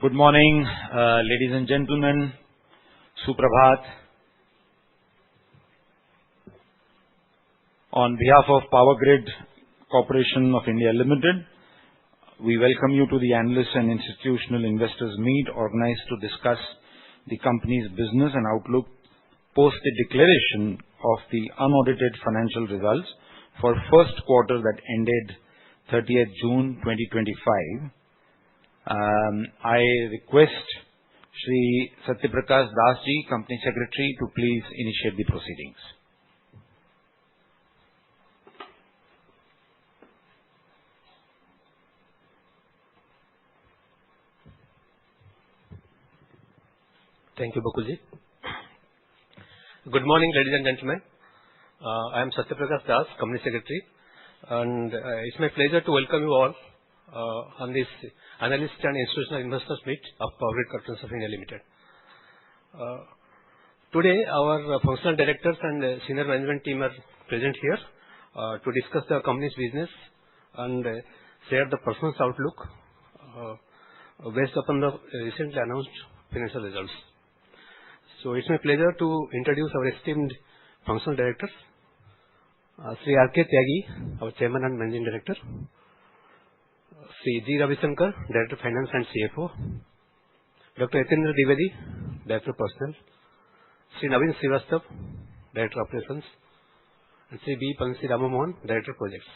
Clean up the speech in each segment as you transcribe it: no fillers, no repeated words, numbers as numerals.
Good morning, ladies and gentlemen. Suprabhat. On behalf of POWERGRID Corporation of India Limited, we welcome you to the Analysts and Institutional Investors Meet organized to discuss the company's business and outlook post the declaration of the unaudited financial results for first quarter that ended 30th June 2025. I request Shri Satyaprakash Das ji, Company Secretary, to please initiate the proceedings. Thank you, Bakulji. Good morning, ladies and gentlemen. I am Satyaprakash Das, Company Secretary, and it's my pleasure to welcome you all on this Analyst and Institutional Investors Meet of POWERGRID Corporation of India Limited. Today, our functional directors and senior management team are present here to discuss the company's business and share the performance outlook based upon the recently announced financial results. So, it's my pleasure to introduce our esteemed functional directors, Sri R.K. Tyagi, our Chairman and Managing Director, Sri G. Ravisankar, Director of Finance and CFO, Dr. Yatindra Dwivedi, Director of Personnel, Sri Naveen Srivastava, Director of Operations, and Sri B. Pansi Ramamohan, Director of Projects.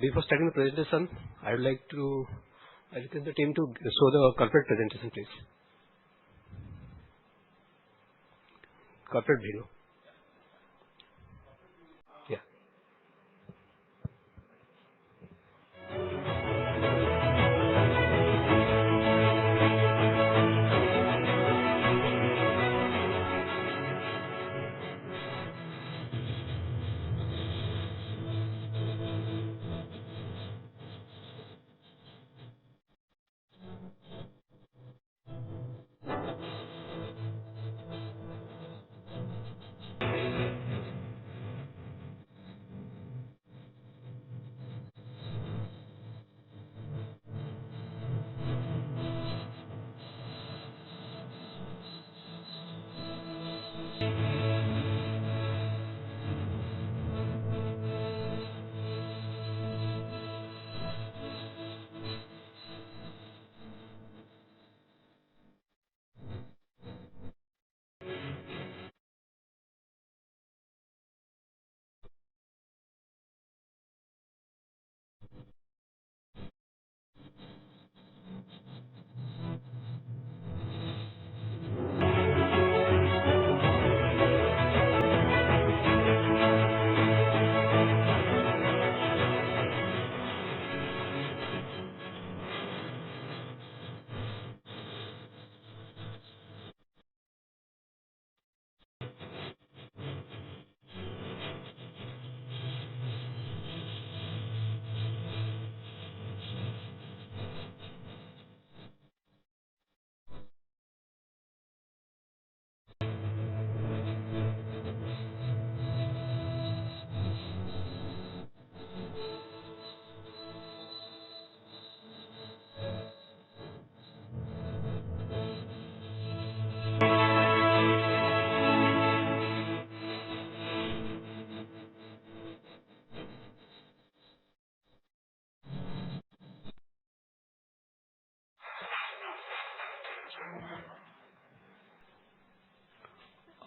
Before starting the presentation, I would like to request the team to show the corporate presentation, please. Corporate video.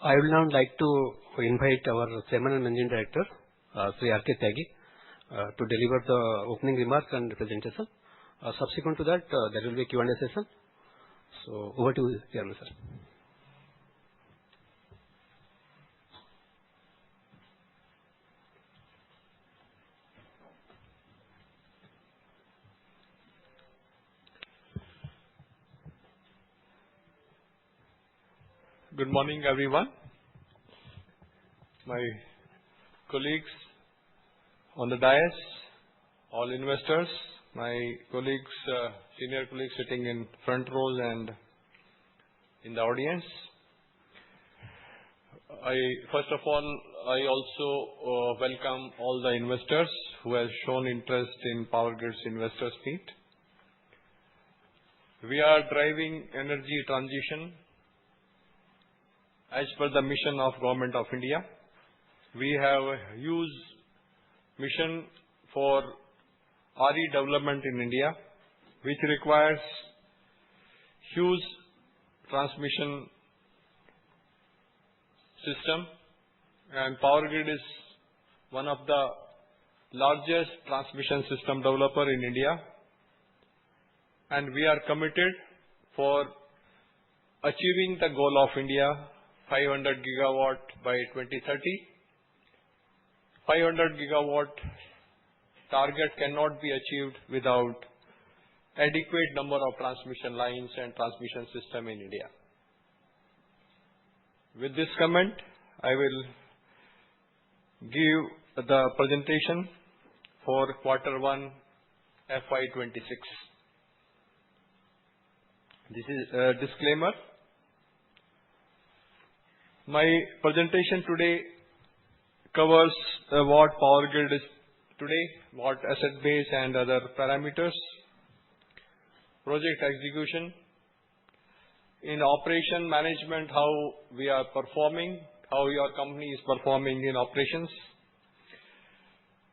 I would now like to invite our Chairman and Managing Director, Sri R.K. Tyagi, to deliver the opening remarks and presentation. Subsequent to that, there will be a Q&A session. So, over to you, Chairman, sir. Good morning, everyone. My colleagues on the dais, all investors, my colleagues, senior colleagues sitting in front rows and in the audience. First of all, I also welcome all the investors who have shown interest in POWERGRID's Investors Meet. we are driving energy transition as per the mission of Government of India. We have a huge mission for RE development in India, which requires huge transmission system, and POWERGRID is one of the largest transmission system developer in India, and we are committed for achieving the goal of India 500 gigawatt by 2030. 500 gigawatt target cannot be achieved without adequate number of transmission lines and transmission system in India. With this comment, I will give the presentation for Q1 FY26. This is a disclaimer. My presentation today covers what POWERGRID is today, what asset base and other parameters, project execution, in operation management, how we are performing, how your company is performing in operations,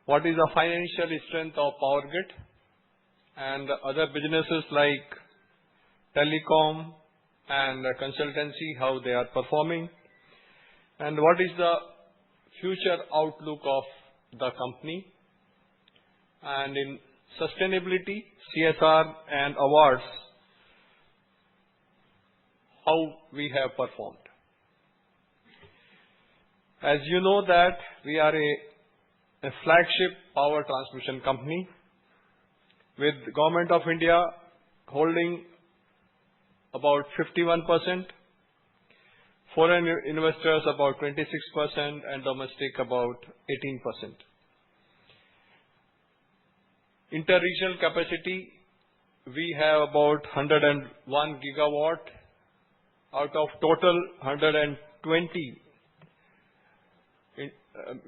what is the financial strength of POWERGRID and other businesses like telecom and consultancy, how they are performing, and what is the future outlook of the company, and in sustainability, CSR and awards, how we have performed. As you know that we are a flagship power transmission company with Government of India holding about 51%, foreign investors about 26% and domestic about 18%. Inter-regional capacity, we have about 101 gigawatt out of total 120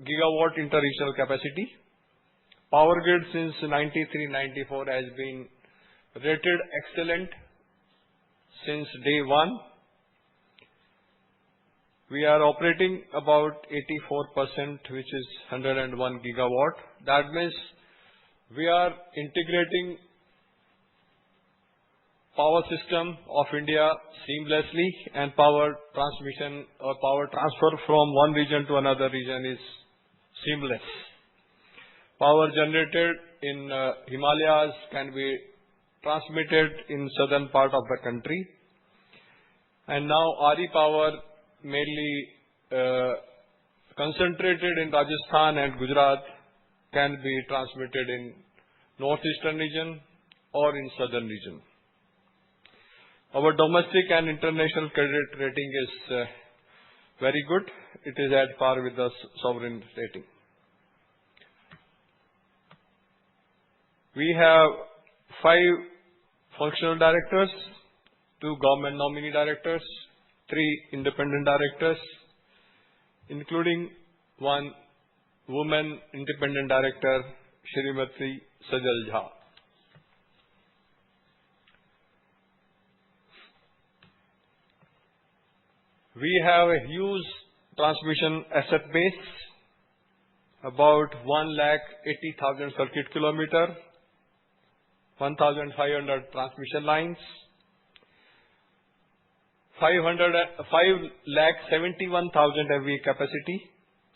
gigawatt inter-regional capacity. POWERGRID since 93-94 has been rated excellent since day one. We are operating about 84%, which is 101 gigawatt. That means we are integrating power system of India seamlessly, and power transmission or power transfer from one region to another region is seamless. Power generated in Himalayas can be transmitted in southern part of the country, and now RE power mainly concentrated in Rajasthan and Gujarat can be transmitted in northeastern region or in southern region. Our domestic and international credit rating is very good. It is at par with the sovereign rating. We have 5 functional directors, 2 government nominee directors, 3 independent directors, including 1 woman independent director, Shrimati Sajal Jha. We have a huge transmission asset base, about 1,80,000 circuit kilometer, 1,500 transmission lines, 5,71,000 MVA capacity,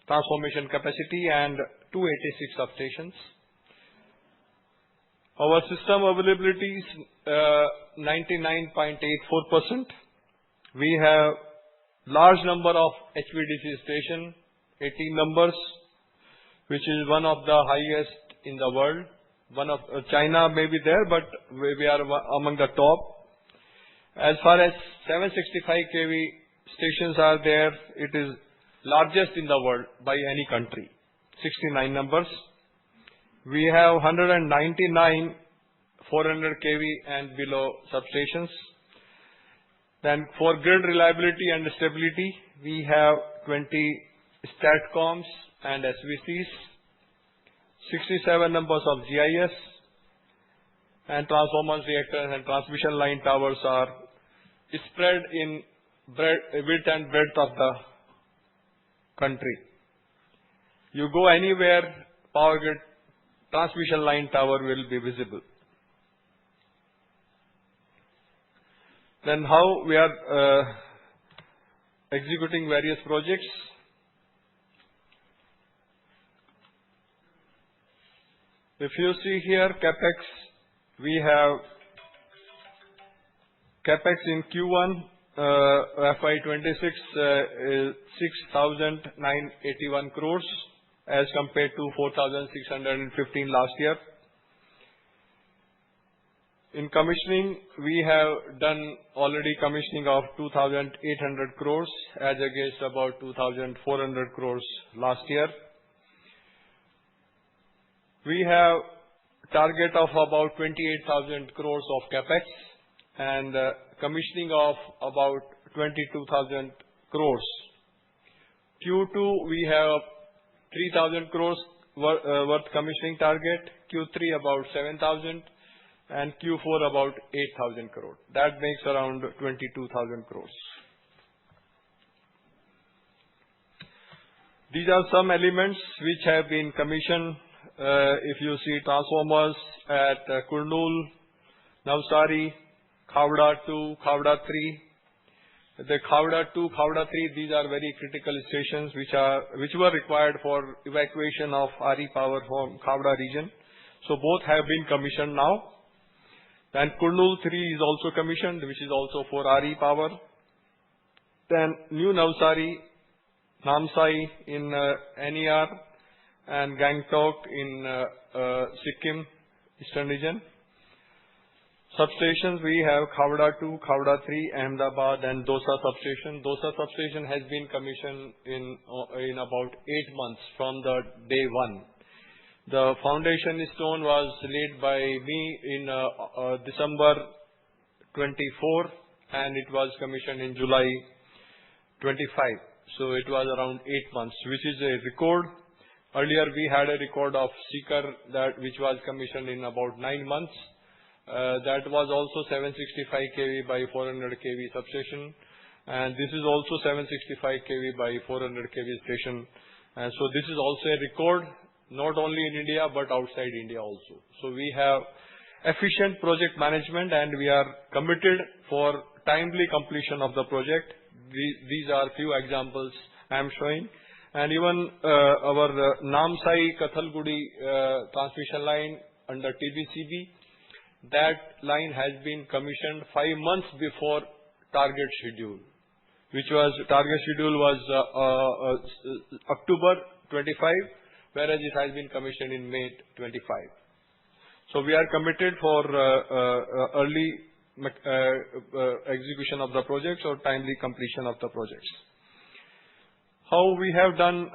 transformation capacity, and 286 substations. Our system availability is 99.84%. We have large number of HVDC station, 18 numbers, which is one of the highest in the world. One of China may be there, but we are among the top. As far as 765 kV stations are there, it is largest in the world by any country, 69 numbers. We have 199 400 kV and below substations. Then for grid reliability and stability, we have 20 STATCOMs and SVCs, 67 numbers of GIS, and transformers, reactors, and transmission line towers are spread in width and breadth of the country. You go anywhere, power grid transmission line tower will be visible. Then how we are executing various projects. If you see here, CapEx, we have CapEx in Q1 FY26 is 6,981 crores as compared to 4,615 last year. In commissioning, we have done already commissioning of 2,800 crores as against about 2,400 crores last year. We have target of about 28,000 crores of CapEx and commissioning of about 22,000 crores. Q2 we have 3,000 crores worth commissioning target, Q3 about 7,000 and Q4 about 8,000 crores. That makes around 22,000 crores. These are some elements which have been commissioned. If you see transformers at Kurnool, Navsari, Khavda 2, Khavda 3. The Khavda 2, Khavda 3, these are very critical stations which were required for evacuation of RE power from Khavda region. So both have been commissioned now. And Kurnool 3 is also commissioned, which is also for RE power. Then New Navsari, Namsai in NER, and Gangtok in Sikkim, Eastern region. Substations, we have Khavda 2, Khavda 3, Ahmedabad, and Dosa substation. Dosa substation has been commissioned in about 8 months from the day one. The foundation stone was laid by me in December 24, and it was commissioned in July 25. So it was around 8 months, which is a record. Earlier we had a record of Sikar which was commissioned in about 9 months. That was also 765 kV by 400 kV substation, and this is also 765 kV by 400 kV station. And so this is also a record, not only in India but outside India also. So we have efficient project management and we are committed for timely completion of the project. These are few examples I am showing. And even our Namsai Kathalgudi transmission line under TBCB, that line has been commissioned 5 months before target schedule, which was target schedule was October 25, whereas it has been commissioned in May 25. So we are committed for early execution of the projects or timely completion of the projects. How we have done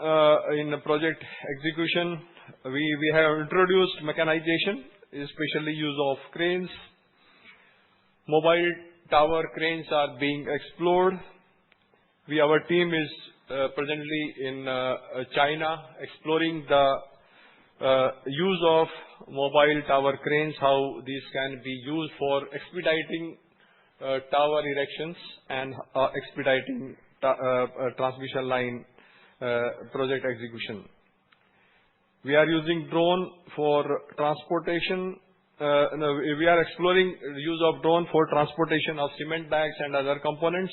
in the project execution, we have introduced mechanization, especially use of cranes. Mobile tower cranes are being explored. Our team is presently in China exploring the use of mobile tower cranes, how these can be used for expediting tower erections and expediting transmission line project execution. We are using drone for transportation. We are exploring use of drone for transportation of cement bags and other components.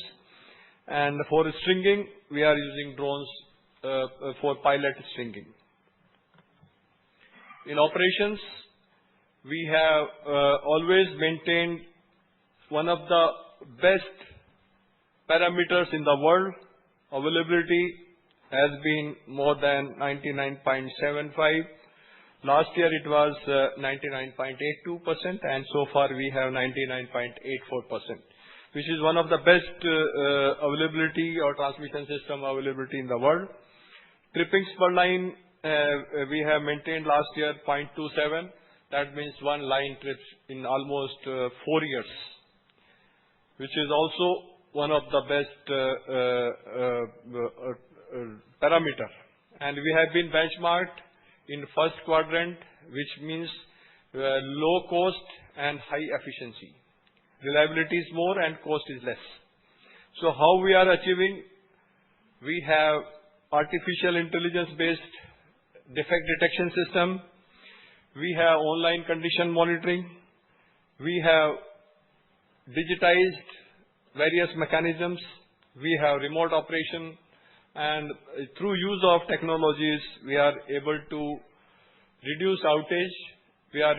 And for stringing, we are using drones for pilot stringing. In operations, we have always maintained one of the best parameters in the world. Availability has been more than 99.75. Last year it was 99.82%, and so far we have 99.84%, which is one of the best availability or transmission system availability in the world. Trippings per line, we have maintained last year 0.27. That means one line trips in almost 4 years, which is also one of the best parameter. And we have been benchmarked in first quadrant, which means low cost and high efficiency. Reliability is more and cost is less. So how we are achieving? We have artificial intelligence-based defect detection system. We have online condition monitoring. We have digitized various mechanisms. We have remote operation. And through use of technologies, we are able to reduce outage. We are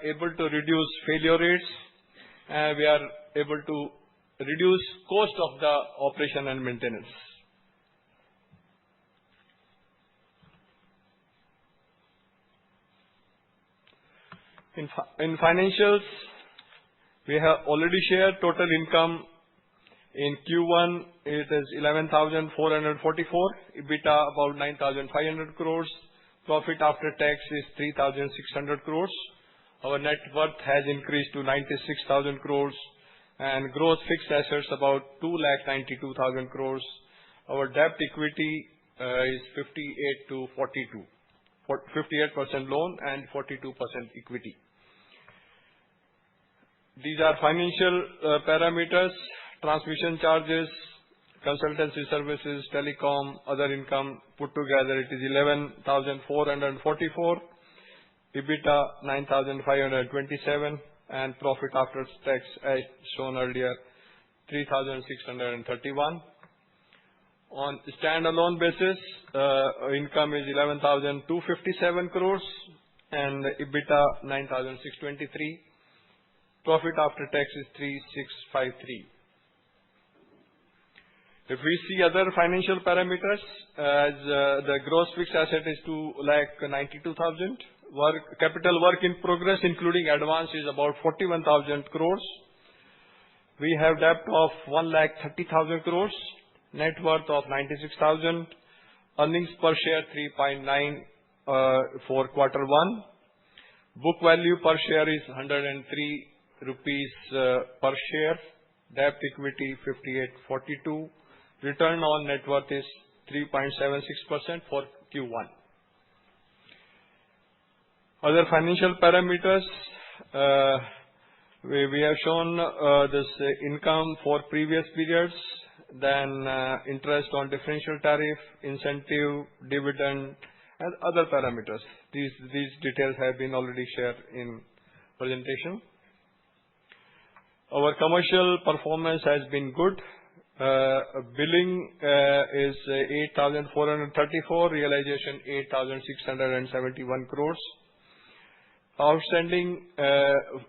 able to reduce failure rates. And we are able to reduce cost of the operation and maintenance. In financials, we have already shared total income. In Q1, it is 11,444, EBITDA about 9,500 crores, profit after tax is 3,600 crores. Our net worth has increased to 96,000 crores, and gross fixed assets about 2,92,000 crores. Our debt equity is 58 to 42, 58% loan and 42% equity. These are financial parameters. Transmission charges, consultancy services, telecom, other income put together, it is 11,444, EBITDA 9,527, and profit after tax, as shown earlier, 3,631. On standalone basis, income is 11,257 crores and EBITDA 9,623. Profit after tax is 3,653. If we see other financial parameters, as the gross fixed asset is 2,92,000. Capital work in progress, including advance, is about 41,000 crores. We have debt of 1,30,000 crores. Net worth of 96,000. Earnings per share 3.9 for Q1. Book value per share is 103 rupees per share. Debt equity 5842. Return on net worth is 3.76% for Q1. Other financial parameters, we have shown this income for previous periods, then interest on differential tariff, incentive, dividend, and other parameters. These details have been already shared in presentation. Our commercial performance has been good. Billing is 8,434, realization 8,671 crores. Outstanding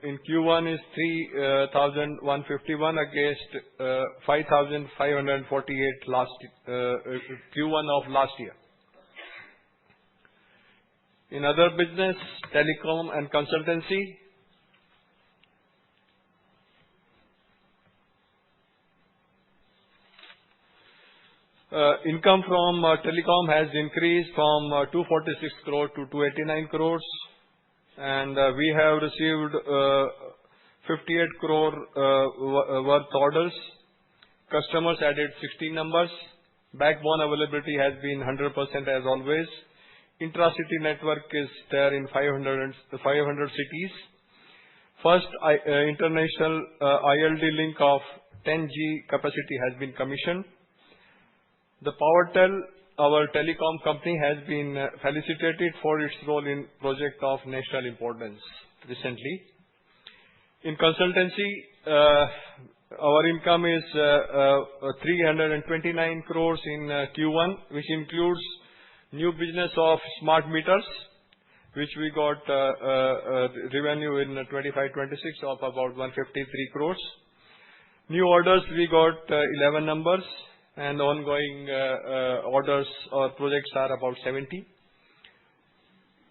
in Q1 is 3,151 against 5,548 Q1 of last year. In other business, telecom and consultancy, income from telecom has increased from 246 crore to 289 crores. And we have received 58 crore worth orders. Customers added 16 numbers. Backbone availability has been 100% as always. Intra-city network is there in 500 cities. First international ILD link of 10G capacity has been commissioned. The PowerTel, our telecom company, has been felicitated for its role in project of national importance recently. In consultancy, our income is 329 crores in Q1, which includes new business of smart meters, which we got revenue in 25-26 of about 153 crores. New orders, we got 11 numbers. And ongoing orders or projects are about 70.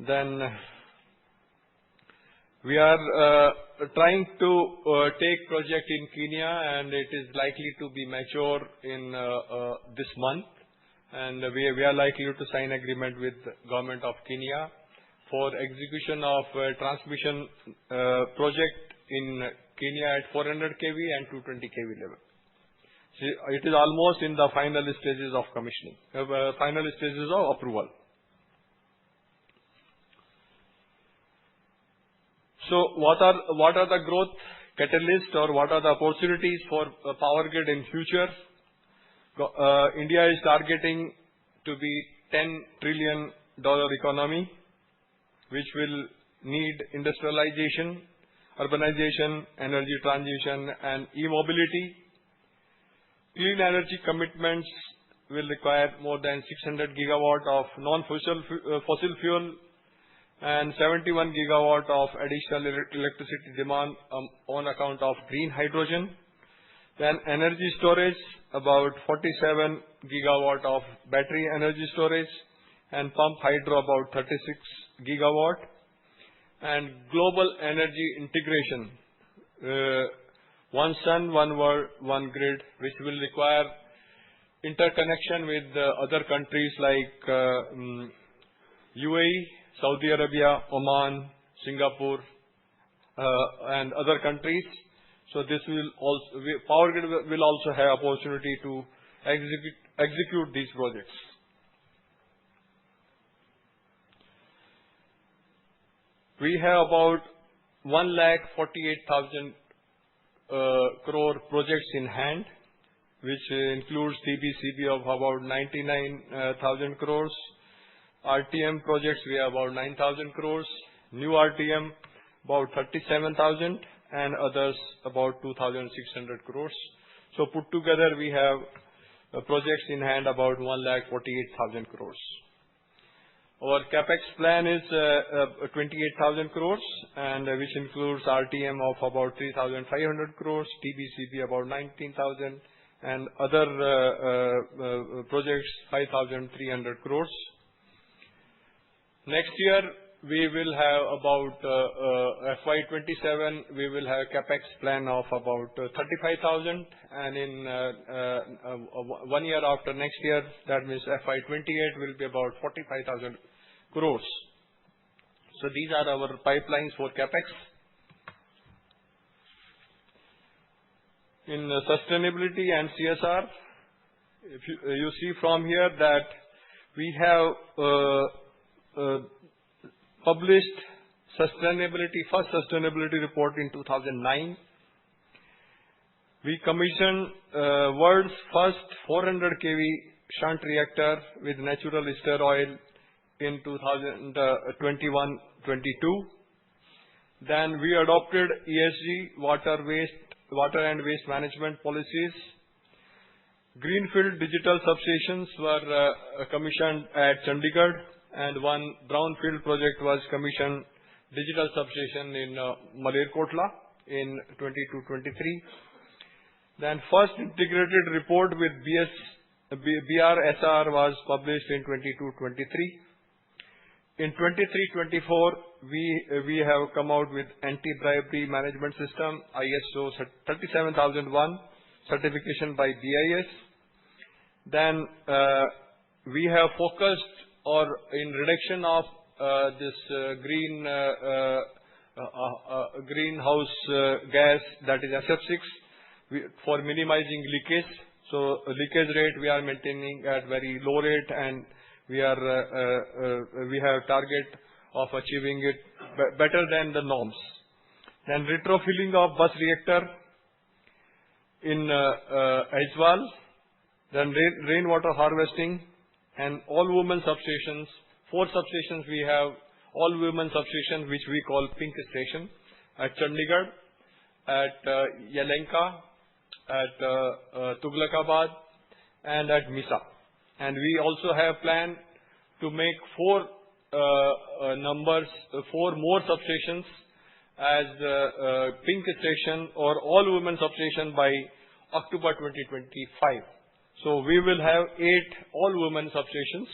Then we are trying to take project in Kenya, and it is likely to be mature in this month. And we are likely to sign agreement with government of Kenya for execution of transmission project in Kenya at 400 kV and 220 kV level. It is almost in the final stages of commissioning, final stages of approval. So what are the growth catalysts, or what are the opportunities for POWERGRID in future? India is targeting to be $10 trillion economy, which will need industrialization, urbanization, energy transition, and e-mobility. Clean energy commitments will require more than 600 gigawatt of non-fossil fuel and 71 gigawatt of additional electricity demand on account of green hydrogen. Then energy storage, about 47 gigawatt of battery energy storage, and pump hydro about 36 gigawatt. And global energy integration, one sun, one world, one grid, which will require interconnection with other countries like UAE, Saudi Arabia, Oman, Singapore, and other countries. So this will also, POWERGRID will also have opportunity to execute these projects. We have about 1,48,000 crore projects in hand, which includes TBCB of about 99,000 crores. RTM projects, we have about 9,000 crores. New RTM, about 37,000, and others about 2,600 crores. So put together, we have projects in hand about 1,48,000 crores. Our capex plan is 28,000 crores, and which includes RTM of about 3,500 crores, TBCB about 19,000, and other projects 5,300 crores. Next year, we will have about FY27, we will have capex plan of about 35,000, and in 1 year after next year, that means FY28 will be about 45,000 crores. So these are our pipelines for capex. In sustainability and CSR, if you see from here that we have published first sustainability report in 2009. We commissioned world's first 400 kV shunt reactor with natural ester oil in 2021-22. Then we adopted ESG, water and waste management policies. Greenfield digital substations were commissioned at Chandigarh, and one brownfield project was commissioned, digital substation in Malerkotla in 22-23. Then first integrated report with BRSR was published in 22-23. In 23-24, we have come out with anti-bribery management system, ISO 37001, certification by BIS. Then we have focused in reduction of this greenhouse gas, that is SF6, for minimizing leakage. So leakage rate we are maintaining at very low rate, and we have target of achieving it better than the norms. Then retrofilling of bus reactor in Aizawl. Then rainwater harvesting, and all women substations. 4 substations we have, all women substations, which we call pink station, at Chandigarh, at Yelenka, at Tughlakabad, and at Misa. And we also have plan to make 4 more substations as pink station or all women substation by October 2025. So we will have 8 all women substations.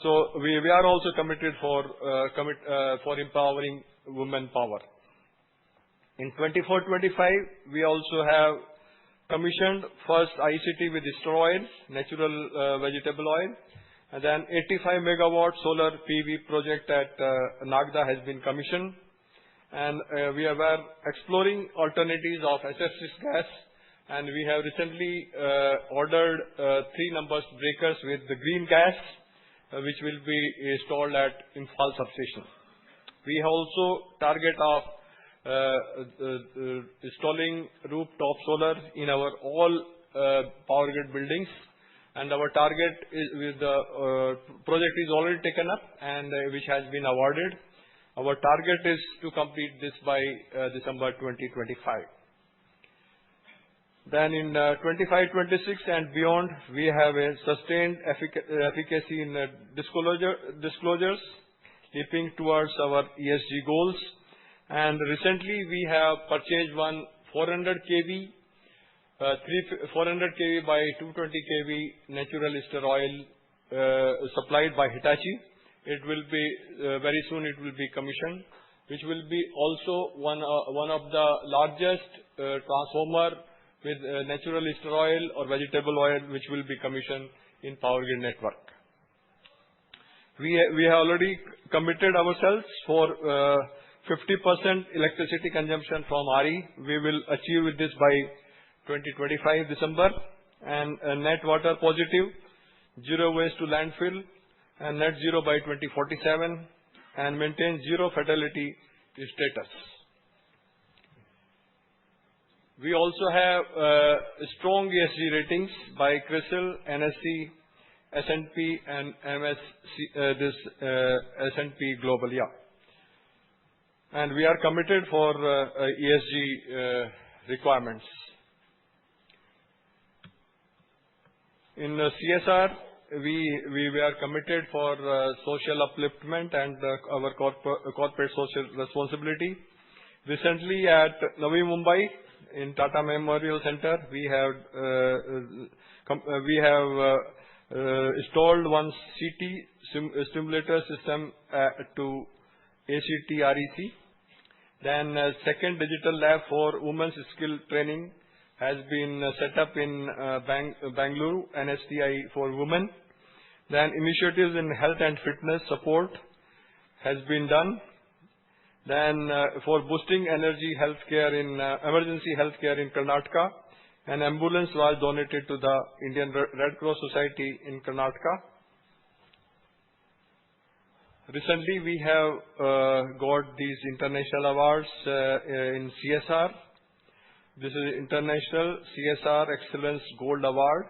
So we are also committed for empowering women power. In 24-25, we also have commissioned first ICT with ester oil, natural vegetable oil, and then 85 megawatt solar PV project at Nagda has been commissioned. And we were exploring alternatives of SF6 gas, and we have recently ordered 3 numbers breakers with the green gas, which will be installed at Imphal substation. We also target of installing rooftop solar in our all POWERGRID buildings, and our target is with the project is already taken up and which has been awarded. Our target is to complete this by December 2025. Then in 25-26 and beyond, we have a sustained efficacy in disclosures, leaping towards our ESG goals. And recently, we have purchased one 400 kV, 400 kV by 220 kV natural ester oil supplied by Hitachi. It will be very soon. It will be commissioned, which will be also one of the largest transformer with natural ester oil or vegetable oil, which will be commissioned in POWERGRID network. We have already committed ourselves for 50% electricity consumption from RE. We will achieve with this by 2025 December, and net water positive, zero waste to landfill, and net zero by 2047, and maintain zero fatality status. We also have strong ESG ratings by CRISIL, NSE, S&P, and S&P Global. And we are committed for ESG requirements. In CSR, we are committed for social upliftment and our corporate social responsibility. Recently at Navi Mumbai, in Tata Memorial Center, we have installed one CT stimulator system to ACT REC. Then second digital lab for women's skill training has been set up in Bangalore, NSTI for women. Then initiatives in health and fitness support has been done. Then for boosting energy healthcare in emergency healthcare in Karnataka, an ambulance was donated to the Indian Red Cross Society in Karnataka. Recently, we have got these international awards in CSR. This is International CSR Excellence Gold Award.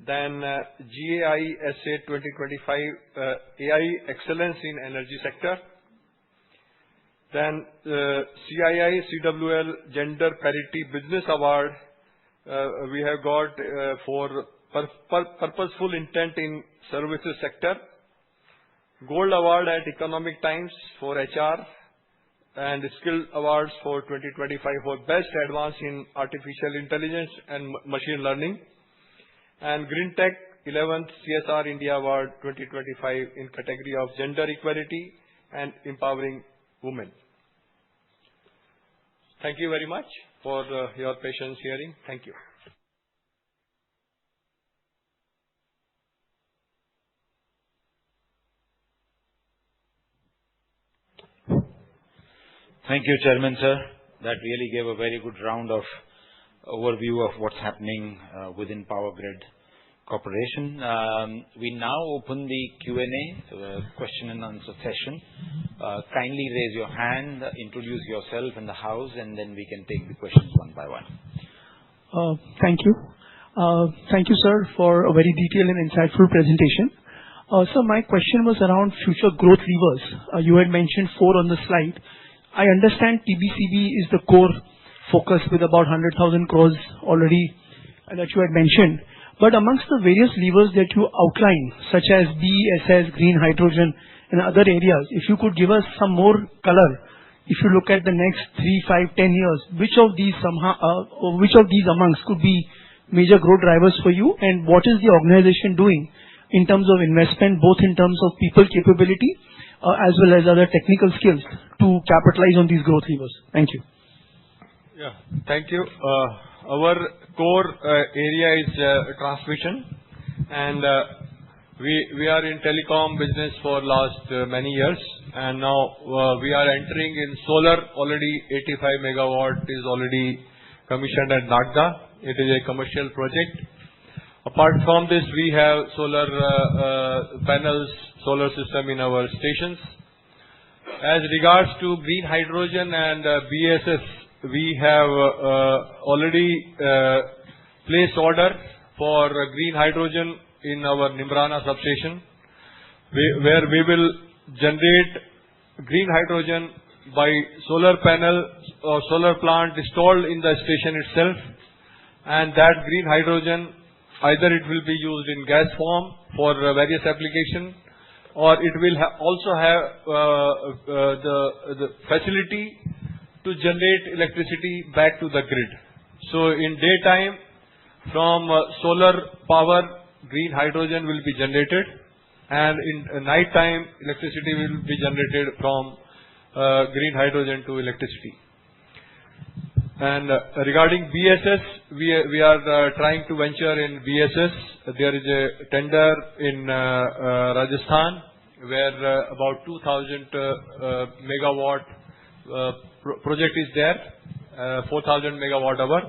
Then GAISA 2025 AI Excellence in Energy Sector. Then CII CWL Gender Parity Business Award we have got for purposeful intent in services sector. Gold Award at Economic Times for HR, and Skill Awards for 2025 for Best Advance in Artificial Intelligence and Machine Learning. And Green Tech 11th CSR India Award 2025 in category of Gender Equality and Empowering Women. Thank you very much for your patience hearing. Thank you. Thank you, Chairman, sir. That really gave a very good round of overview of what's happening within POWERGRID Corporation. We now open the Q&A, question and answer session. Kindly raise your hand, introduce yourself and the house, and then we can take the questions one by one. Thank you. Thank you, sir, for a very detailed and insightful presentation. So my question was around future growth levers. You had mentioned 4 on the slide. I understand TBCB is the core focus with about 100,000 crores already that you had mentioned. But amongst the various levers that you outlined, such as BESS, green hydrogen, and other areas, if you could give us some more color, if you look at the next 3, 5, 10 years, which of these amongst could be major growth drivers for you, and what is the organization doing in terms of investment, both in terms of people capability as well as other technical skills to capitalize on these growth levers? Thank you. Yeah, thank you. Our core area is transmission, and we are in telecom business for last many years, and now we are entering in solar. Already 85 megawatt is already commissioned at Nagda. It is a commercial project. Apart from this, we have solar panels, solar system in our stations. As regards to green hydrogen and BSS, we have already placed order for green hydrogen in our Nimrana substation, where we will generate green hydrogen by solar panel or solar plant installed in the station itself, and that green hydrogen either it will be used in gas form for various applications, or it will also have the facility to generate electricity back to the grid. So in daytime, from solar power, green hydrogen will be generated, and in night time, electricity will be generated from green hydrogen to electricity. And regarding BSS, we are trying to venture in BSS. There is a tender in Rajasthan where about 2000 megawatt project is there, 4000 megawatt hour.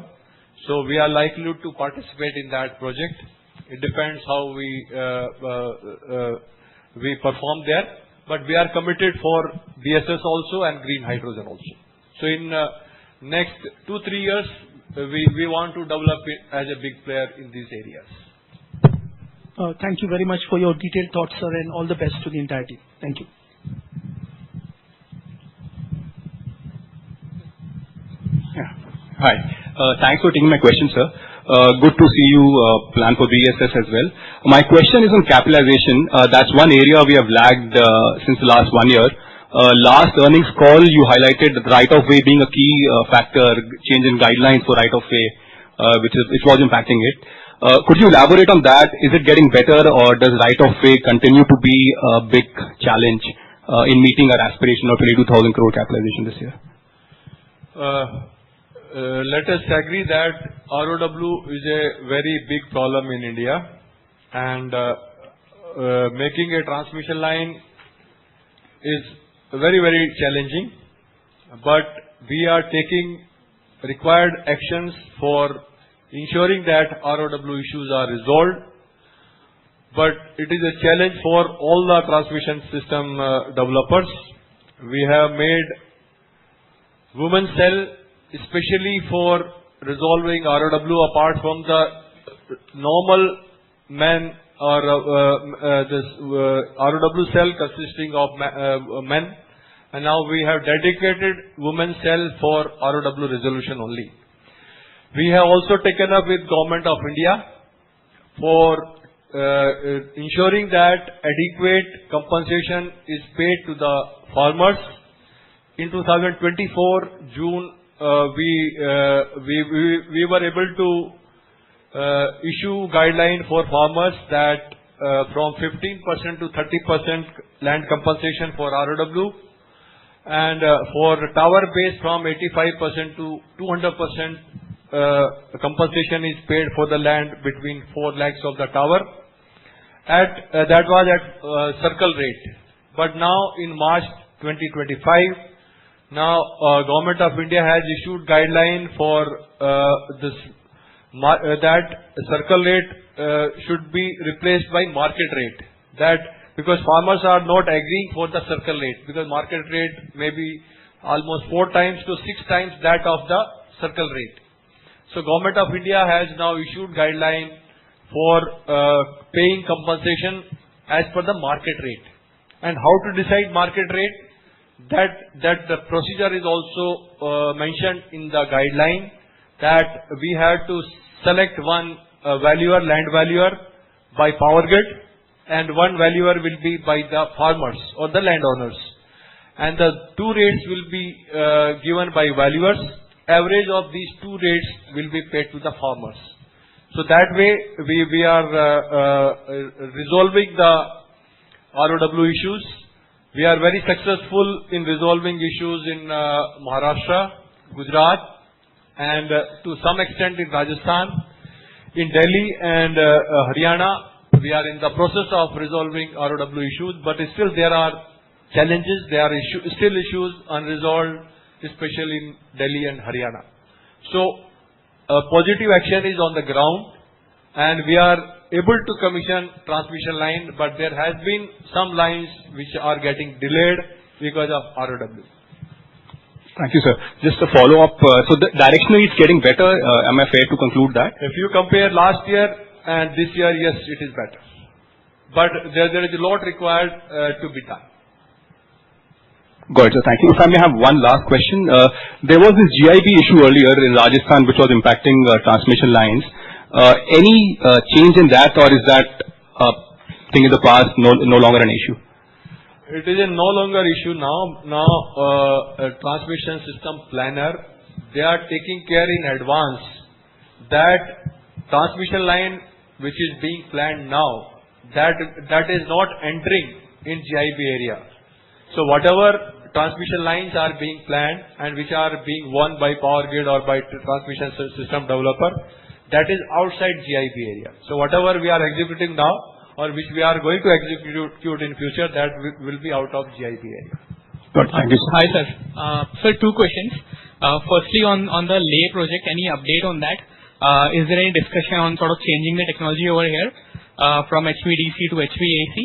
So we are likely to participate in that project. It depends how we perform there, but we are committed for BSS also and green hydrogen also. So in next 2-3 years, we want to develop it as a big player in these areas. Thank you very much for your detailed thoughts, sir, and all the best to the entire team. Thank you. Yeah. Hi. Thanks for taking my question, sir. Good to see you plan for BSS as well. My question is on capitalization. That's one area we have lagged since the last 1 year. Last earnings call, you highlighted the right-of-way being a key factor, change in guidelines for right-of-way, which was impacting it. Could you elaborate on that? Is it getting better, or does right-of-way continue to be a big challenge in meeting our aspiration of 22,000 crore capitalization this year? Let us agree that ROW is a very big problem in India, and making a transmission line is very, very challenging, but we are taking required actions for ensuring that ROW issues are resolved. But it is a challenge for all the transmission system developers. We have made women's cell especially for resolving ROW, apart from the normal men or this ROW cell consisting of men, and now we have dedicated women's cell for ROW resolution only. We have also taken up with Government of India for ensuring that adequate compensation is paid to the farmers. In 2024 June, we were able to issue guideline for farmers that from 15% to 30% land compensation for ROW, and for tower base from 85% to 200% compensation is paid for the land between 4 lakhs of the tower. That was at circle rate. But now in March 2025, now Government of India has issued guideline for that circle rate should be replaced by market rate. That because farmers are not agreeing for the circle rate, because market rate may be almost 4 times to 6 times that of the circle rate. So Government of India has now issued guideline for paying compensation as per the market rate. And how to decide market rate? That the procedure is also mentioned in the guideline, that we have to select one valuer, land valuer by POWERGRID, and one valuer will be by the farmers or the landowners. And the 2 rates will be given by valuers. Average of these 2 rates will be paid to the farmers. So that way we are resolving the ROW issues. We are very successful in resolving issues in Maharashtra, Gujarat, and to some extent in Rajasthan. In Delhi and Haryana, we are in the process of resolving ROW issues, but still there are challenges, there are still issues unresolved, especially in Delhi and Haryana. So positive action is on the ground, and we are able to commission transmission line, but there has been some lines which are getting delayed because of ROW. Thank you, sir. Just a follow-up. So directionally, it's getting better. Am I fair to conclude that? If you compare last year and this year, yes, it is better. But there is a lot required to be done. Got it, sir. Thank you. If I may have one last question. There was this GIB issue earlier in Rajasthan which was impacting transmission lines. Any change in that, or is that thing in the past no longer an issue? It is a no longer issue now. Now, transmission system planner, they are taking care in advance that transmission line which is being planned now, that is not entering in GIB area. So whatever transmission lines are being planned and which are being won by POWERGRID or by transmission system developer, that is outside GIB area. So whatever we are executing now, or which we are going to execute in future, that will be out of GIB area. Good. Thank you, sir. Hi, sir. Sir, two questions. Firstly, on the Leh project, any update on that? Is there any discussion on sort of changing the technology over here from HVDC to HVAC?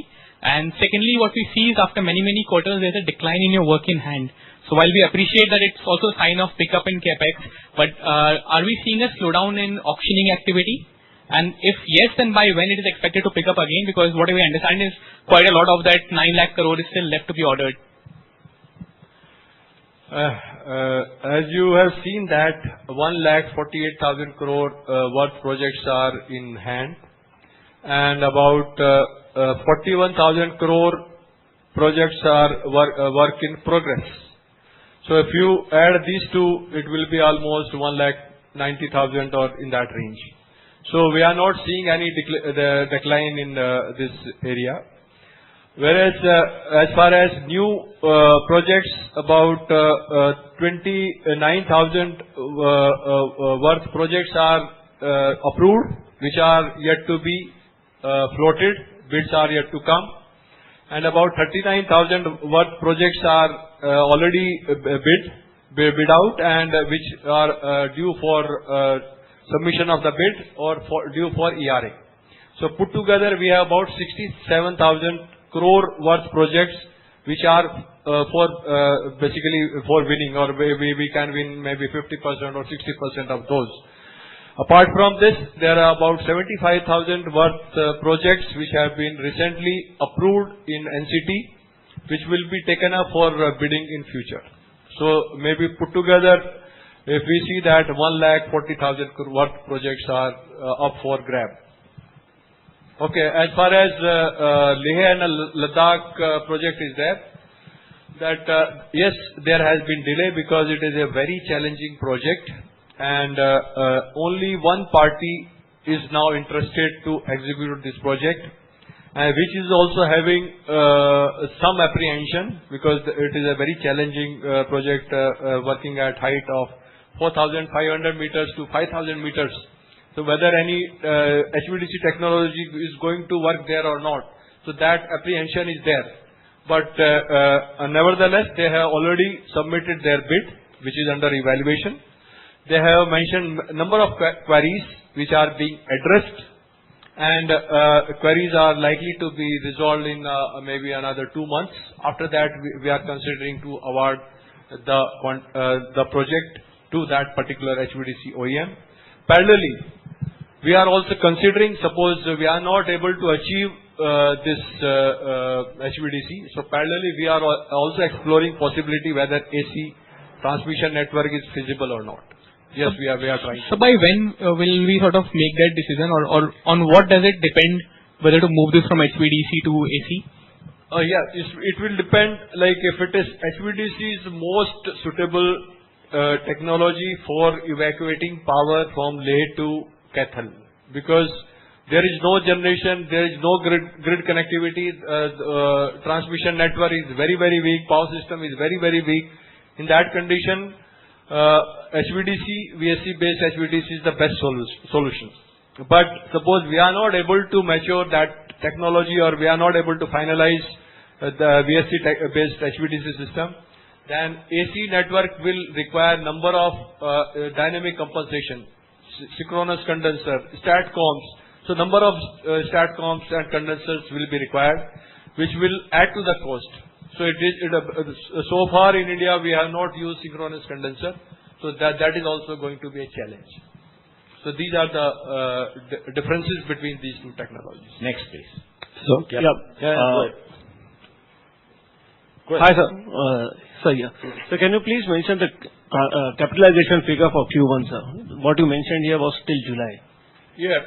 And secondly, what we see is after many quarters, there's a decline in your work in hand. So while we appreciate that it's also a sign of pickup in capex, but are we seeing a slowdown in auctioning activity? And if yes, then by when it is expected to pick up again? Because what we understand is quite a lot of that 9 lakh crore is still left to be ordered. As you have seen that 1,48,000 crore worth projects are in hand, and about 41,000 crore projects are work in progress. So if you add these two, it will be almost 1,90,000 or in that range. So we are not seeing any decline in this area. Whereas as far as new projects, about 29,000 worth projects are approved, which are yet to be floated. Bids are yet to come. And about 39,000 worth projects are already bid out, and which are due for submission of the bid or due for ERA. So put together, we have about 67,000 crore worth projects which are basically for winning, or we can win maybe 50% or 60% of those. Apart from this, there are about 75,000 worth projects which have been recently approved in NCT, which will be taken up for bidding in future. So maybe put together, if we see that 1,40,000 worth projects are up for grab. Okay, as far as Leh and Ladakh project is there, that yes, there has been delay because it is a very challenging project, and only one party is now interested to execute this project, which is also having some apprehension because it is a very challenging project working at height of 4,500 meters to 5,000 meters. So whether any HVDC technology is going to work there or not. So that apprehension is there. But nevertheless, they have already submitted their bid, which is under evaluation. They have mentioned number of queries which are being addressed, and queries are likely to be resolved in maybe another 2 months. After that, we are considering to award the project to that particular HVDC OEM. Parallelly, we are also considering, suppose we are not able to achieve this HVDC, so parallelly we are also exploring possibility whether AC transmission network is feasible or not. Yes, we are trying. So by when will we sort of make that decision, or on what does it depend whether to move this from HVDC to AC? Yeah, it will depend, like if it is HVDC is most suitable technology for evacuating power from Leh to Kaithal, because there is no generation, there is no grid connectivity, transmission network is very weak, power system is very weak. In that condition, HVDC, VSC based HVDC is the best solution. But suppose we are not able to mature that technology, or we are not able to finalize the VSC based HVDC system, then AC network will require number of dynamic compensation, synchronous condenser, STATCOMs. So number of STATCOMs and condensers will be required, which will add to the cost. So so far in India we have not used synchronous condenser. So that is also going to be a challenge. So these are the differences between these two technologies. Next, please. So, Go ahead. Hi, sir. So can you please mention the capitalization figure for Q1, sir? What you mentioned here was till July. Yeah,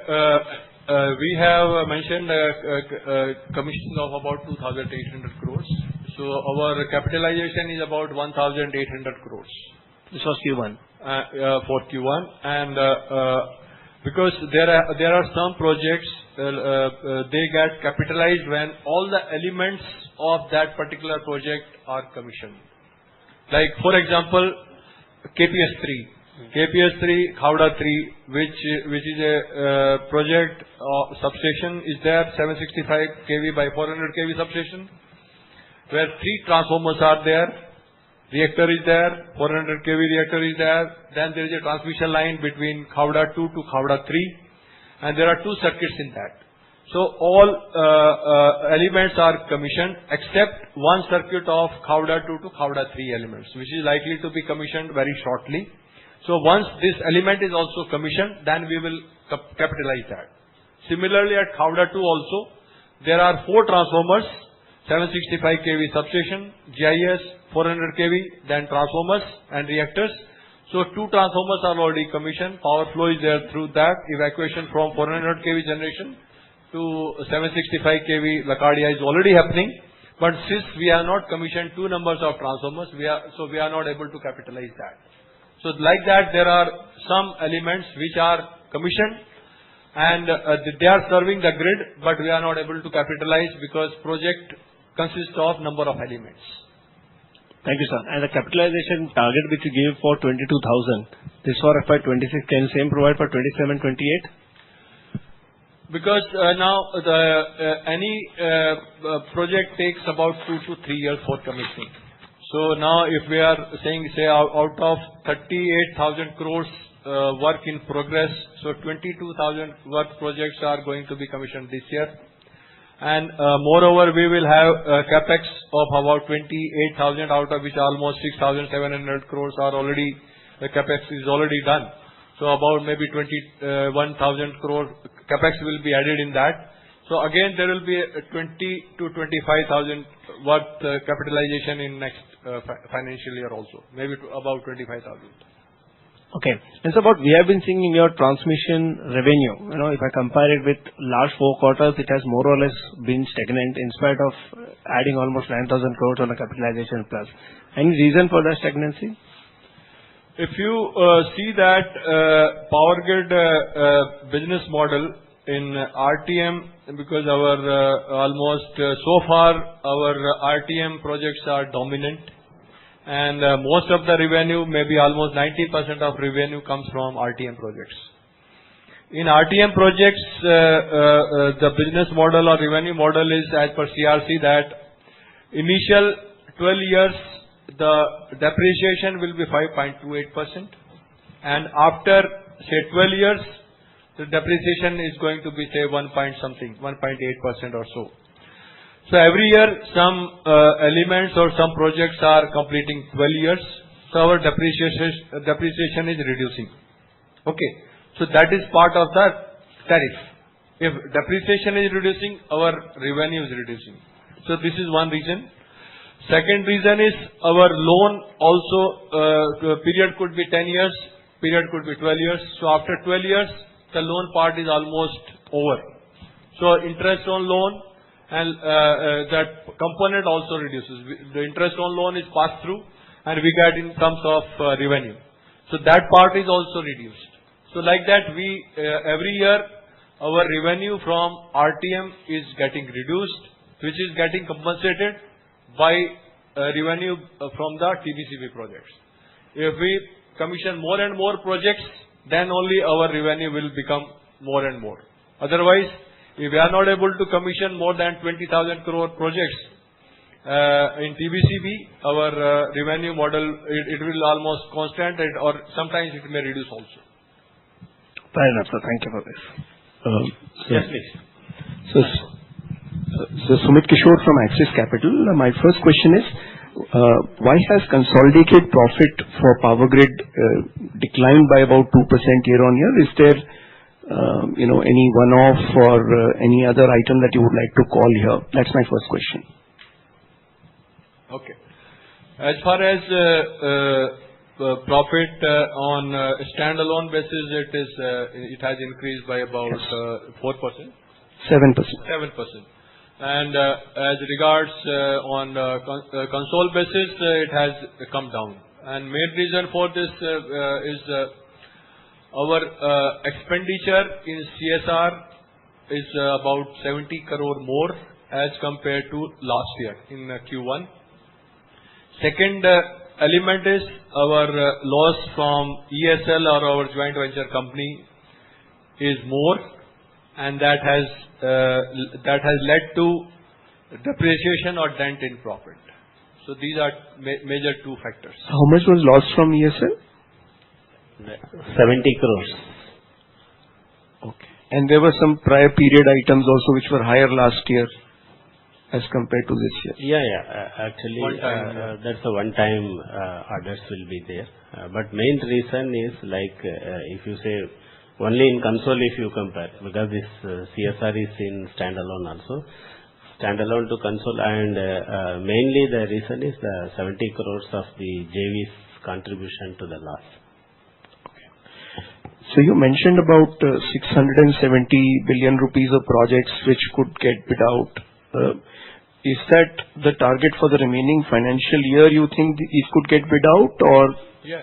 we have mentioned commission of about 2,800 crores. So our capitalization is about 1,800 crores. This was Q1. For Q1, and because there are some projects they get capitalized when all the elements of that particular project are commissioned. Like for example, KPS 3, Khavda 3, which is a project substation is there, 765 kV by 400 kV substation, where 3 transformers are there. Reactor is there, 400 kV reactor is there, then there is a transmission line between Khavda 2 to Khavda 3, and there are 2 circuits in that. So all elements are commissioned except one circuit of Khavda 2 to Khavda 3 elements, which is likely to be commissioned very shortly. So once this element is also commissioned, then we will capitalize that. Similarly at Khavda 2 also, there are 4 transformers, 765 kV substation, GIS, 400 kV, then transformers and reactors. So 2 transformers are already commissioned. Power flow is there through that. Evacuation from 400 kV generation to 765 kV Lacadia is already happening. But since we have not commissioned 2 numbers of transformers, we are not able to capitalize that. So like that, there are some elements which are commissioned and they are serving the grid, but we are not able to capitalize because project consists of number of elements. Thank you, sir. And the capitalization target which you gave for 22,000, this for FY 26, can you same provide for 27, 28? Because now any project takes about 2 to 3 years for commissioning. So now if we are saying, say out of 38,000 crores work in progress, so 22,000 work projects are going to be commissioned this year. And moreover, we will have capex of about 28,000, out of which almost 6,700 crores are already, the capex is already done. So about maybe 21,000 crore capex will be added in that. So again, there will be 20 to 25,000 worth capitalization in next financial year also, maybe about 25,000. Okay. And so what we have been seeing in your transmission revenue, if I compare it with last 4 quarters, it has more or less been stagnant in spite of adding almost 9,000 crores on a capitalization plus. Any reason for that stagnancy? If you see that POWERGRID business model in RTM, because our almost so far our RTM projects are dominant, and most of the revenue, maybe almost 90% of revenue comes from RTM projects. In RTM projects, the business model or revenue model is as per CRC that initial 12 years, the depreciation will be 5.28%, and after say 12 years, the depreciation is going to be say 1.8% or so. So every year some elements or some projects are completing 12 years, so our depreciation is reducing. Okay, so that is part of the tariff. If depreciation is reducing, our revenue is reducing. So this is one reason. Second reason is our loan also, period could be 10 years, period could be 12 years. So after 12 years, the loan part is almost over. So interest on loan and that component also reduces. The interest on loan is passed through and we get in terms of revenue. So that part is also reduced. So like that, we every year our revenue from RTM is getting reduced, which is getting compensated by revenue from the TBCB projects. If we commission more and more projects, then only our revenue will become more and more. Otherwise, if we are not able to commission more than 20,000 crore projects in TBCB, our revenue model, it will almost constant or sometimes it may reduce also. Fair enough, sir. Thank you for this. Yes, please. So, So Sumit Kishore from Axis Capital. My first question is, why has consolidated profit for POWERGRID declined by about 2% year-on-year? Is there, any one-off or any other item that you would like to call here? That's my first question. Okay. As far as profit on a standalone basis, it has increased by about 4%. 7%. 7%. And as regards on console basis, it has come down. And main reason for this is our expenditure in CSR is about 70 crore more as compared to last year in Q1. Second element is our loss from ESL or our joint venture company is more, and that has led to depreciation or dent in profit. So these are major two factors. How much was lost from ESL? 70 crores. Okay. And there were some prior period items also which were higher last year as compared to this year. Actually, that's a one-time orders will be there. But main reason is if you say only in console if you compare, because this CSR is in standalone also. Standalone to console, and mainly the reason is the 70 crores of the JV's contribution to the loss. So you mentioned about 670 billion rupees of projects which could get bid out. Is that the target for the remaining financial year? You think these could get bid out, or? Yeah.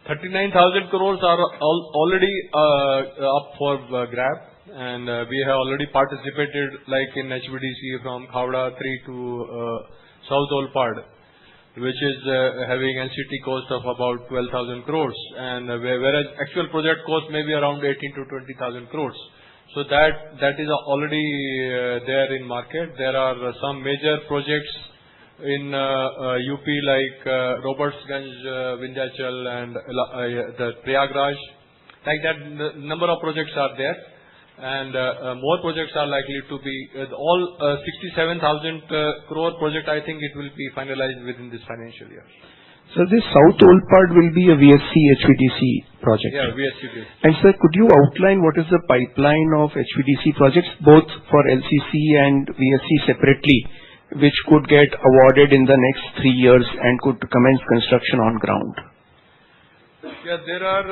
39,000 crores are already up for grab, and we have already participated like in HVDC from Khavda 3 to South Olpad, which is having NCT cost of about 12,000 crores, and whereas actual project cost may be around 18 to 20,000 crores. So that is already there in market. There are some major projects in UP like Robertsganj, Vindhyachal, and the Prayagraj. Like that, number of projects are there, and more projects are likely to be. All 67,000 crore project, I think it will be finalized within this financial year. So this South Olpad will be a VSC HVDC project. Yeah, VSC based. And sir, could you outline what is the pipeline of HVDC projects, both for LCC and VSC separately, which could get awarded in the next 3 years and could commence construction on ground? Yeah, there are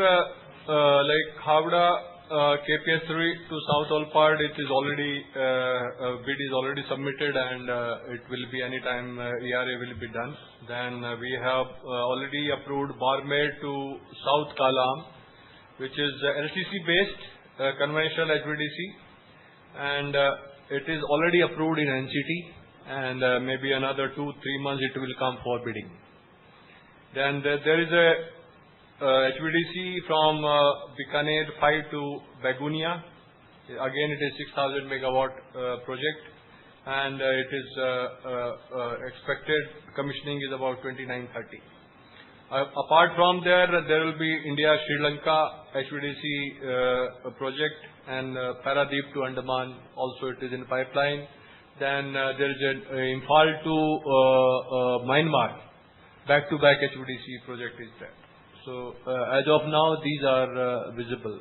like Khavda, KPS3 to South Olpad, it is already, bid is already submitted, and it will be anytime ERA will be done. Then we have already approved Barmer to South Kalam, which is LCC based, conventional HVDC, and it is already approved in NCT, and maybe another 2-3 months it will come for bidding. Then there is a HVDC from Bikaner 5 to Begunia. Again, it is 6,000 megawatt project, and it is expected commissioning is about 29-30. Apart from there will be India-Sri Lanka HVDC project, and Paradeep to Andaman also it is in pipeline. Then there is an Imphal to Myanmar, back-to-back HVDC project is there. So as of now, these are visible.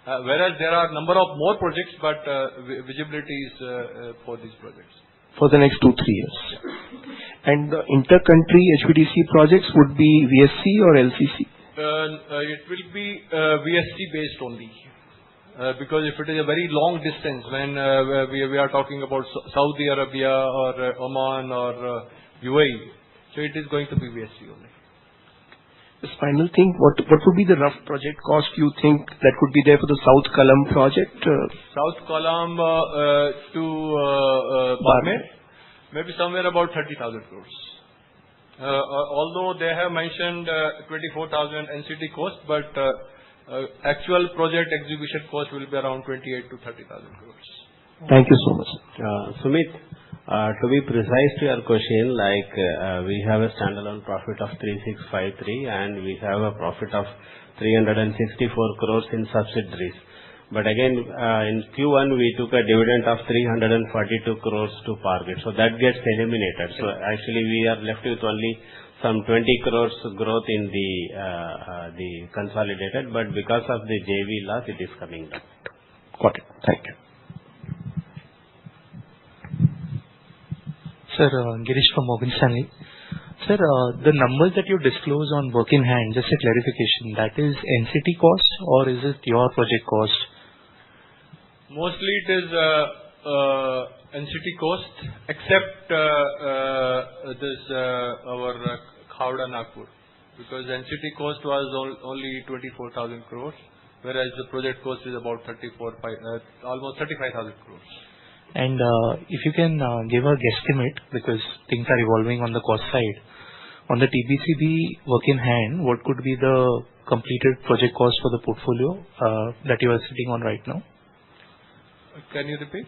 Whereas there are number of more projects, but visibility is for these projects. For the next 2-3 years. And the inter-country HVDC projects would be VSC or LCC? It will be VSC based only. Because if it is a very long distance, when we are talking about Saudi Arabia or Oman or UAE, so it is going to be VSC only. This final thing, what would be the rough project cost you think that could be there for the South Kalam project? South Kalam to Barmer, maybe somewhere about 30,000 crores. Although they have mentioned 24,000 NCT cost, but actual project execution cost will be around 28 to 30,000 crores. Thank you so much. Sumit, to be precise to your question, we have a standalone profit of 3653 and we have a profit of 364 crores in subsidiaries. But again, in Q1, we took a dividend of 342 crores to POWERGRID. So that gets eliminated. So actually, we are left with only some 20 crores growth in the consolidated. But because of the JV loss, it is coming down. Got it. Thank you. Sir, Girish from Morgan Stanley. Sir, the numbers that you disclose on work in hand, just a clarification, that is NCT cost or is it your project cost? Mostly it is NCT cost, except our Khavda Nagpur, because NCT cost was only 24,000 crores, whereas the project cost is about almost 35,000 crores. And if you can give a guesstimate, because things are evolving on the cost side, on the TBCB work in hand, what could be the completed project cost for the portfolio that you are sitting on right now? Can you repeat?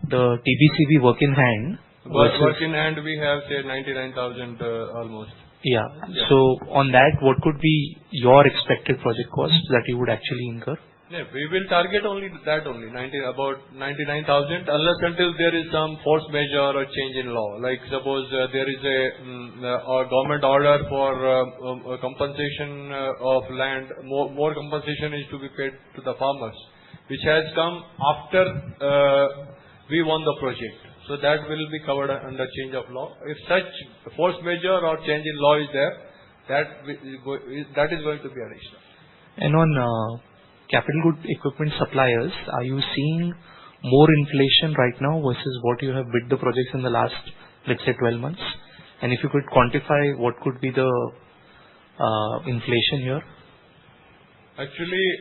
The TBCB work in hand. Work in hand, we have say 99,000 almost. Yeah. So on that, what could be your expected project cost that you would actually incur? Yeah, we will target only that only, about 99,000, unless until there is some force majeure or change in law. Like suppose there is a government order for compensation of land, more compensation is to be paid to the farmers, which has come after we won the project. So that will be covered under change of law. If such force majeure or change in law is there, that is going to be arranged. And on capital good equipment suppliers, are you seeing more inflation right now versus what you have bid the projects in the last, let's say, 12 months? And if you could quantify what could be the inflation here? Actually,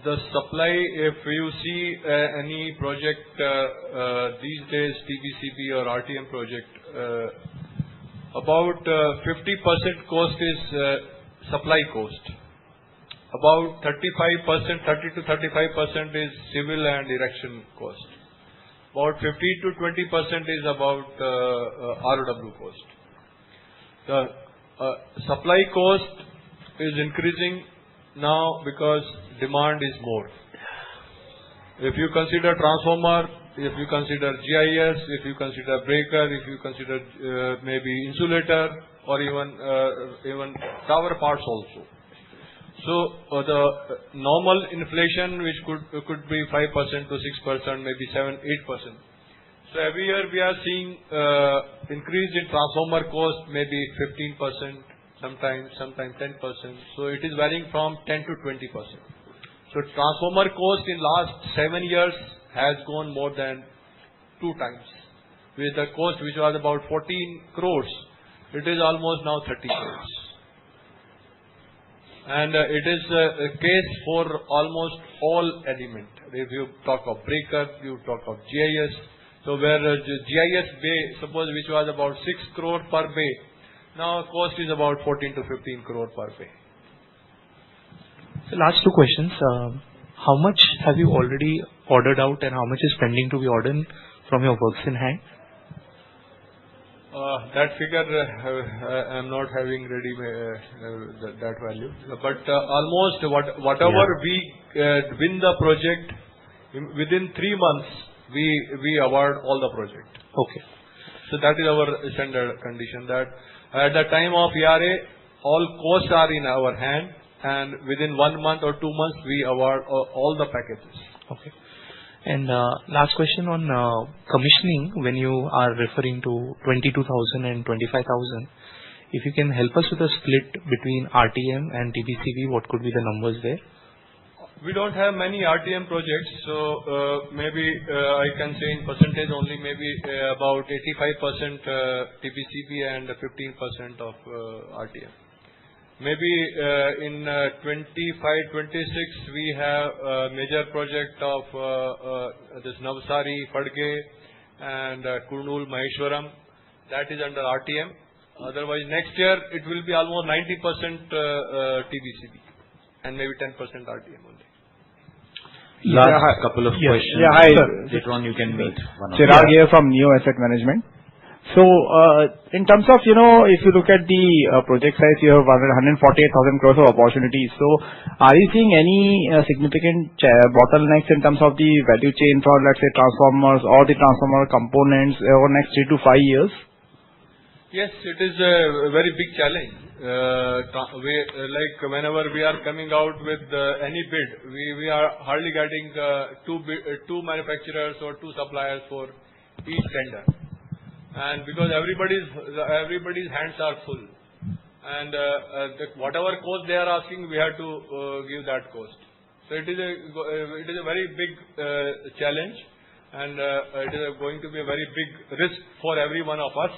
the supply, if you see any project these days, TBCB or RTM project, about 50% cost is supply cost. About 30 to 35% is civil and erection cost. About 15 to 20% is about ROW cost. The supply cost is increasing now because demand is more. If you consider transformer, if you consider GIS, if you consider breaker, if you consider maybe insulator or even tower parts also. So the normal inflation, which could be 5% to 6%, maybe 7, 8%. So every year we are seeing increase in transformer cost, maybe 15%, sometimes 10%. So it is varying from 10 to 20%. So transformer cost in last 7 years has gone more than 2 times. With the cost which was about 14 crores, it is almost now 30 crores. And it is a case for almost all elements. If you talk of breaker, you talk of GIS. So where GIS bay, suppose which was about 6 crore per bay, now cost is about 14 to 15 crore per bay. So last 2 questions. How much have you already ordered out and how much is pending to be ordered from your works in hand? That figure I am not having ready that value. But almost whatever we win the project, within 3 months we award all the project. Okay. So that is our standard condition, that at the time of ERA, all costs are in our hand, and within 1 month or 2 months we award all the packages. Okay. And last question on commissioning, when you are referring to 22,000 and 25,000, if you can help us with a split between RTM and TBCB, what could be the numbers there? We don't have many RTM projects, so maybe I can say in percentage only, maybe about 85% TBCB and 15% of RTM. Maybe in 25-26 we have a major project of this Navsari, Padge and Kurnool, Maheshwaram. That is under RTM. Otherwise next year it will be almost 90% TBCB and maybe 10% RTM only. Last couple of questions. Yeah, hi. Later on you can meet. Chirag here from Neo Asset Management. So, in terms of, if you look at the project size, you have 148,000 crores of opportunities. So, are you seeing any significant bottlenecks in terms of the value chain for, let's say, transformers or the transformer components over next 3 to 5 years? Yes, it is a very big challenge. Like whenever we are coming out with any bid, we are hardly getting two manufacturers or two suppliers for each tender. And because everybody's hands are full, and whatever cost they are asking, we have to give that cost. So it is a very big challenge, and it is going to be a very big risk for every one of us.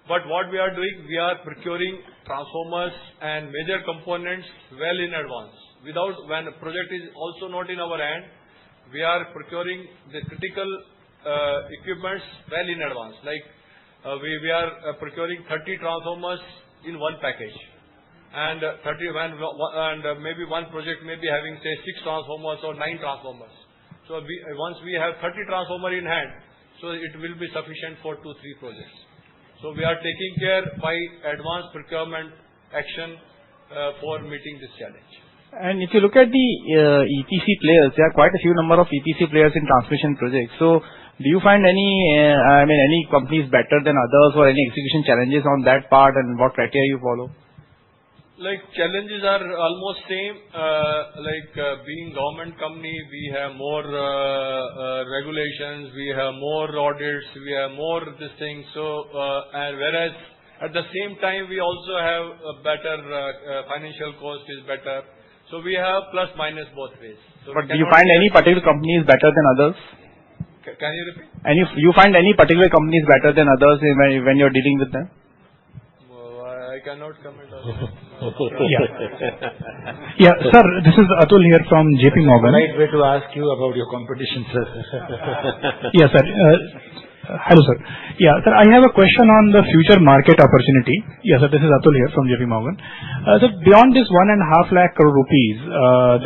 But what we are doing, we are procuring transformers and major components well in advance. When a project is also not in our hand, we are procuring the critical equipments well in advance. Like we are procuring 30 transformers in one package, and maybe one project may be having, say, 6 transformers or 9 transformers. So once we have 30 transformers in hand, so it will be sufficient for 2-3 projects. So we are taking care by advanced procurement action for meeting this challenge. And if you look at the EPC players, there are quite a few number of EPC players in transmission projects. So, do you find any companies better than others, or any execution challenges on that part, and what criteria you follow? Like challenges are almost same. Being government company, we have more regulations, we have more audits, we have more this thing. So, and whereas at the same time we also have a better financial cost is better. So we have plus minus both ways. So but do you find any particular companies better than others? Can you repeat? And if you find any particular companies better than others when you're dealing with them? I cannot comment on that. Yeah, sir, this is Atul here from JP Morgan. Right way to ask you about your competition, sir. Yes, sir. Hello, sir. Yeah, sir, I have a question on the future market opportunity. Yes, sir, this is Atul here from JP Morgan. So beyond this 1.5 lakh crore rupees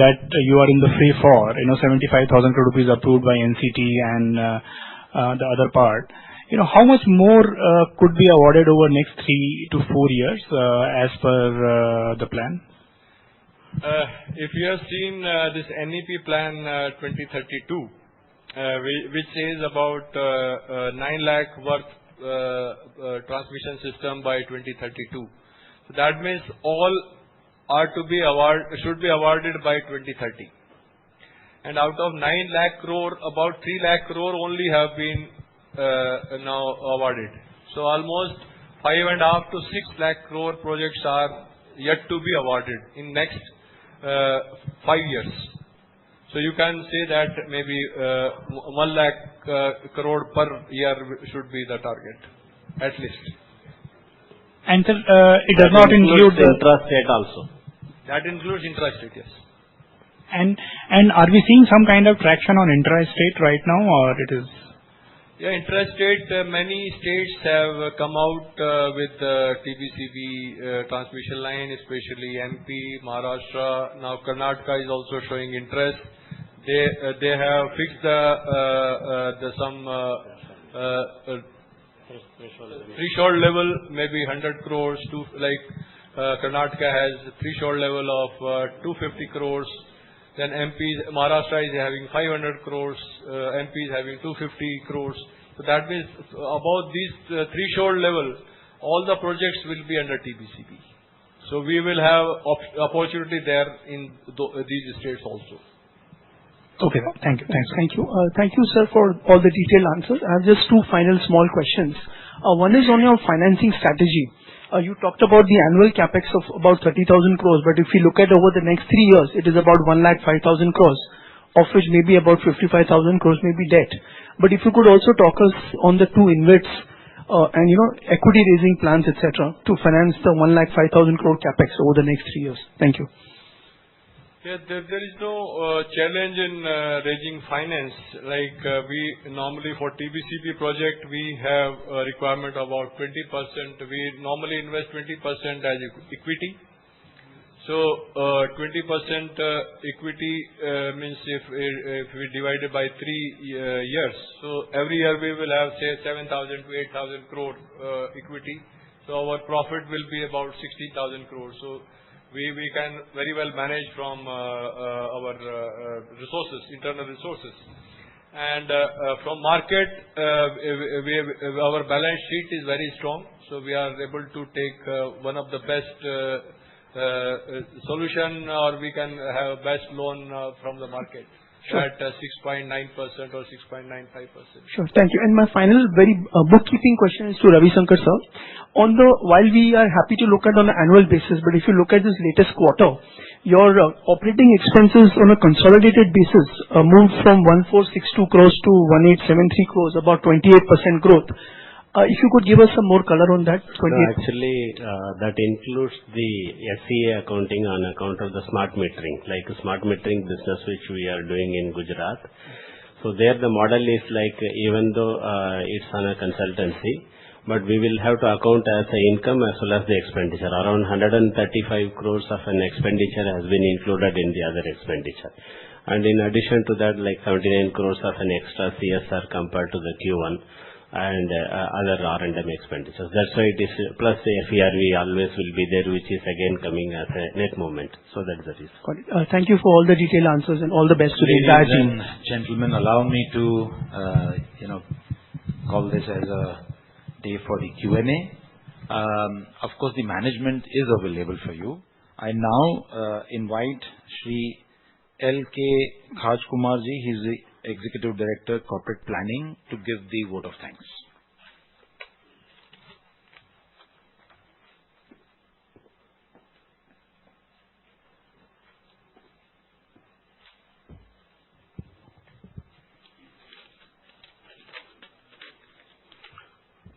that you are in the free for, 75,000 crore rupees approved by NCT and the other part, how much more could be awarded over next 3 to 4 years as per the plan? If you have seen this NEP plan 2032, which says about 9 lakh worth transmission system by 2032. So that means all should be awarded by 2030. And out of 9 lakh crore, about 3 lakh crore only have been now awarded. So almost 5.5 to 6 lakh crore projects are yet to be awarded in next 5 years. So you can say that maybe 1 lakh crore per year should be the target, at least. And it does not include the intrastate also. That includes intrastate, yes. And are we seeing some kind of traction on intrastate right now, or it is? Yeah, intrastate, many states have come out with TBCB transmission line, especially MP, Maharashtra. Now Karnataka is also showing interest. They have fixed some threshold level, maybe 100 crores. Karnataka has threshold level of 250 crores. Then Maharashtra is having 500 crores. MP is having 250 crores. So that means about this threshold level, all the projects will be under TBCB. So we will have opportunity there in these states also. Okay, thank you. Thank you, sir, for all the detailed answers. I have just 2 final small questions. One is on your financing strategy. You talked about the annual capex of about 30,000 crores, but if you look at over the next 3 years, it is about 1,05,000 crores, of which maybe about 55,000 crores may be debt. But if you could also talk us on the 2 InvITs and equity raising plans, etc., to finance the 1,05,000 crore capex over the next 3 years. Thank you. Yeah, there is no challenge in raising finance. We normally for TBCB project we have a requirement about 20%. We normally invest 20% as equity. So 20% equity means if we divide it by 3 years, so every year we will have say 7,000 to 8,000 crore equity. So our profit will be about 60,000 crores. So we can very well manage from our resources, internal resources. And from market, our balance sheet is very strong. So we are able to take one of the best solution, or we can have best loan from the market. Sure. At 6.9% or 6.95%. Sure. Thank you. And my final very bookkeeping question is to Ravi Shankar sir. While we are happy to look at on an annual basis, but if you look at this latest quarter, your operating expenses on a consolidated basis moved from 1,462 crores to 1,873 crores, about 28% growth. If you could give us some more color on that. No, actually, that includes the SCA accounting on account of the smart metering, like smart metering business which we are doing in Gujarat. So there the model is like, even though it's on a consultancy, but we will have to account as the income as well as the expenditure. Around 135 crores of an expenditure has been included in the other expenditure. And in addition to that, like 79 crores of an extra CSR compared to the Q1. And other R&M expenditures. That's why it is, plus the FERV always will be there, which is again coming as a net movement. So that's the reason. Got it. Thank you for all the detailed answers and all the best to the entire team. Ladies and gentlemen, allow me to, call this as a day for the Q&A. Of course, the management is available for you. I now invite Shri L.K. Khajkumarji, he's the Executive Director, Corporate Planning, to give the vote of thanks.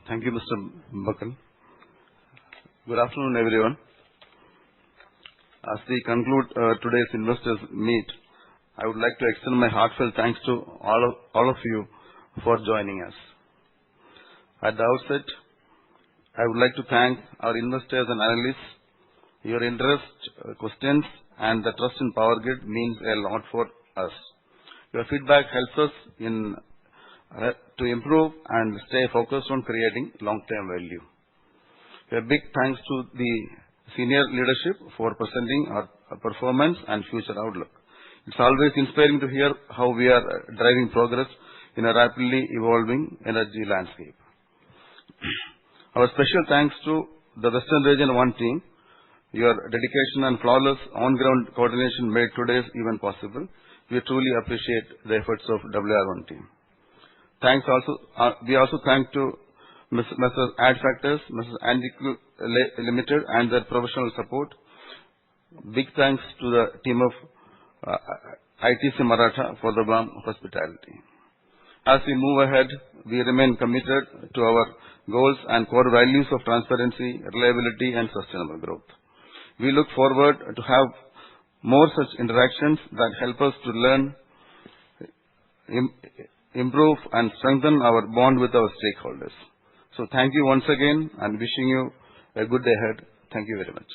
Thank you, Mr. Bakal. Good afternoon, everyone. As we conclude today's investors meet, I would like to extend my heartfelt thanks to all of you for joining us. At the outset, I would like to thank our investors and analysts. Your interest, questions, and the trust in POWERGRID means a lot for us. Your feedback helps us to improve and stay focused on creating long-term value. A big thanks to the senior leadership for presenting our performance and future outlook. It's always inspiring to hear how we are driving progress in a rapidly evolving energy landscape. Our special thanks to the Western Region 1 team. Your dedication and flawless on-ground coordination made today's event possible. We truly appreciate the efforts of WR1 team. We also thank to Mrs. Ad Factors, Mrs. Antical Limited and their professional support. Big thanks to the team of ITC Maratha for the warm hospitality. As we move ahead, we remain committed to our goals and core values of transparency, reliability, and sustainable growth. We look forward to have more such interactions that help us to learn, improve, and strengthen our bond with our stakeholders. So thank you once again, and wishing you a good day ahead. Thank you very much.